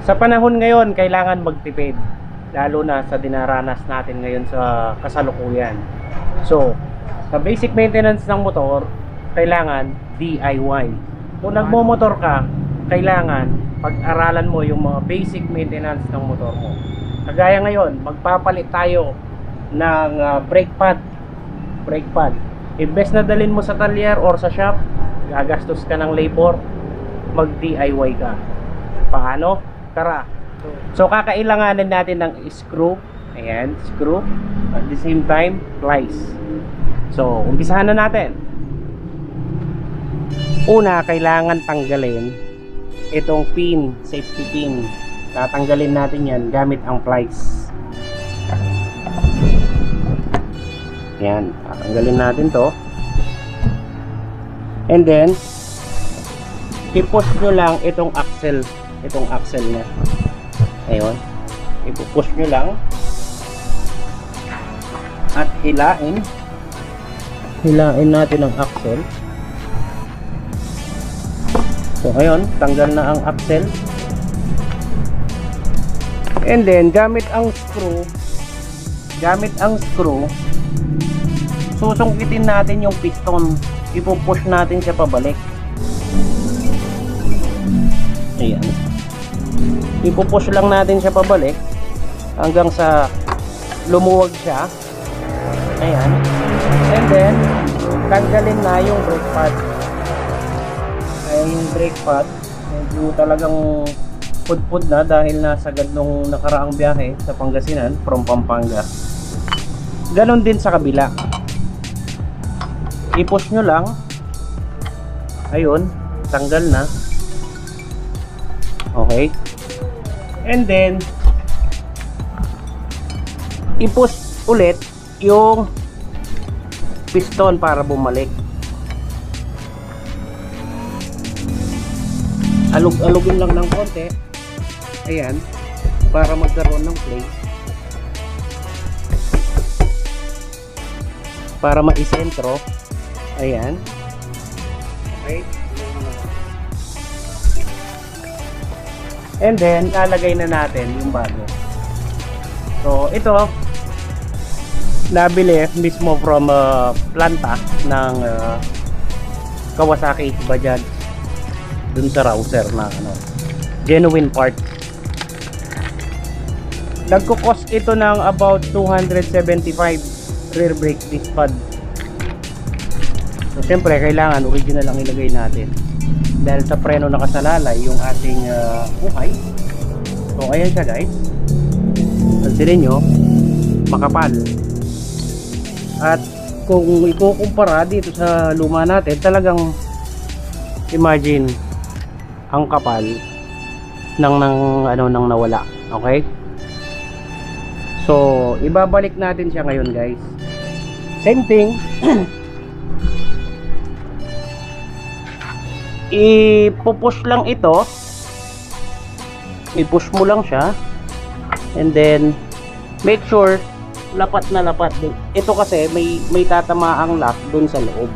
Sa panahon ngayon, kailangan magtipid, lalo na sa dinaranas natin ngayon sa kasalukuyan. So, sa basic maintenance ng motor, kailangan DIY. Kung nagmo-motor ka, kailangan pag-aralan mo yung mga basic maintenance ng motor mo. Kagaya ngayon, magpapalit tayo ng brake pad. Imbes na dalhin mo sa talyer or sa shop, gagastos ka ng labor, mag-DIY ka. Paano? Tara. So kakailanganin natin ng screw. Ayan, screw. At the same time, plies. So, umpisahan na natin. Una, kailangan tanggalin itong pin, safety pin. Tatanggalin natin yan gamit ang plies. Yan, tatanggalin natin to. And then i-push nyo lang itong axle niya. Ayun, ipupush nyo lang at hilain natin ang axle. So ayun, tanggal na ang axle. And then gamit ang screw susungkitin natin yung piston. Ipupush natin siya pabalik. Ayan, ipupush lang natin siya pabalik hanggang sa lumuwag siya. Ayan. And then tanggalin na yung brake pad. Ayan yung brake pad. Medyo talagang pudpud na dahil nasagad nung nakaraang biyahe sa Pangasinan from Pampanga. Ganon din sa kabila. I-push nyo lang. Ayun, tanggal na. Okay. And then i-push ulit yung piston para bumalik. Alugin lang ng konti. Ayan, para magkaroon ng play, para maisentro. Ayan. Okay. And then lalagay na natin yung bago. So ito nabili mismo from planta ng Kawasaki Bajaj dun sa rouser na genuine part. Nagko-cost ito ng about 275 rear brake disc pad. So syempre kailangan original ang ilagay natin dahil sa preno nakasalalay yung ating buhay. So ayan siya guys, pansin nyo, makapal. At kung ikukumpara dito sa luma natin, talagang imagine ang kapal nang nawala. Okay, so ibabalik natin siya ngayon guys. Same thing. Ipupush lang ito, i-push mo lang siya, and then make sure lapat na lapat din. Ito kasi may tatamaang lock dun sa loob.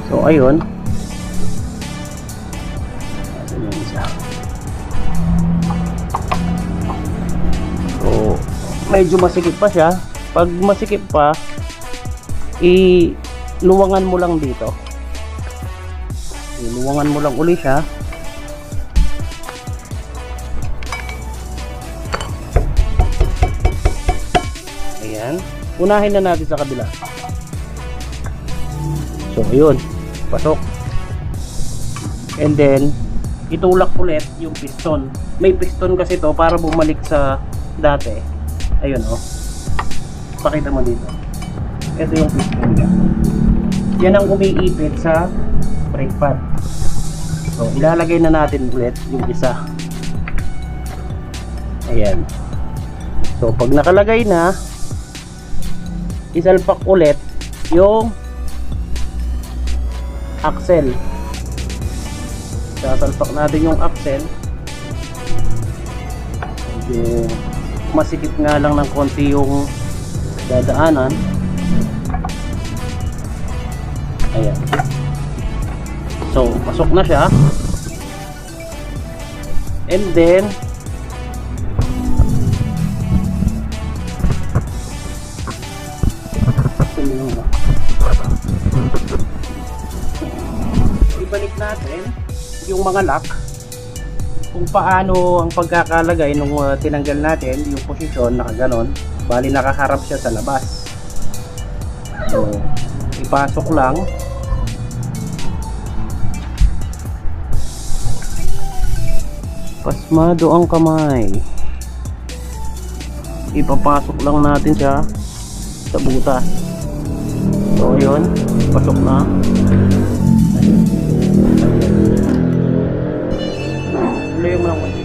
So ayun, so medyo masikip pa siya. Pag masikip pa, luwangan mo lang dito. Luwangan mo lang uli siya. Ayan. Unahin na natin sa kabila. So, ayun. Pasok. And then, itulak ulit yung piston. May piston kasi to para bumalik sa dati. Ayun, oh. Pakita mo dito. Ito yung piston niya. Yan ang umiipit sa brake pad. So ilalagay na natin ulit yung isa. Ayan. So pag nakalagay na, isalpak ulit yung axle. Sasalpak natin yung axle. Medyo masikip nga lang ng konti yung dadaanan. Ayan. So pasok na siya. And then ibalik natin yung mga lock kung paano ang pagkakalagay nung tinanggal natin yung posisyon, nakaganon, bali nakaharap siya sa labas. So ipasok lang, pasmado ang kamay, ipapasok lang natin siya sa butas. So yun, pasok na. Tuloy mo lang konti.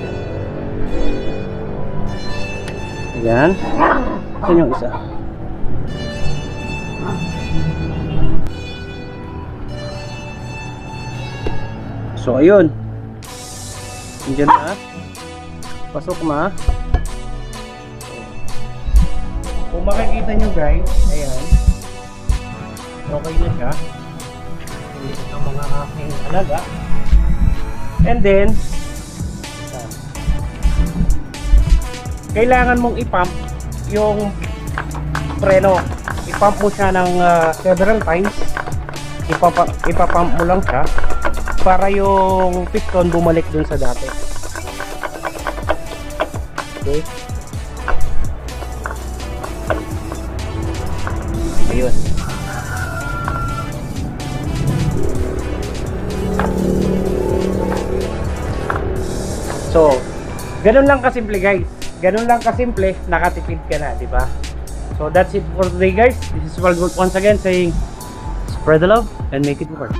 Ayan. Saan yung isa? So ayun, nandiyan na, pasok na. Kung makikita nyo guys, ayan, okay na siya. Ito ang mga aking alaga. And then kailangan mong i-pump yung preno. I-pump mo siya ng several times. Ipapump mo lang siya para yung piston bumalik dun sa dati. Okay. Ayun. So, ganun lang kasimple guys. Ganun lang kasimple, nakatipid ka na, di ba? So that's it for today guys. This is Walgold once again saying spread the love and make it work.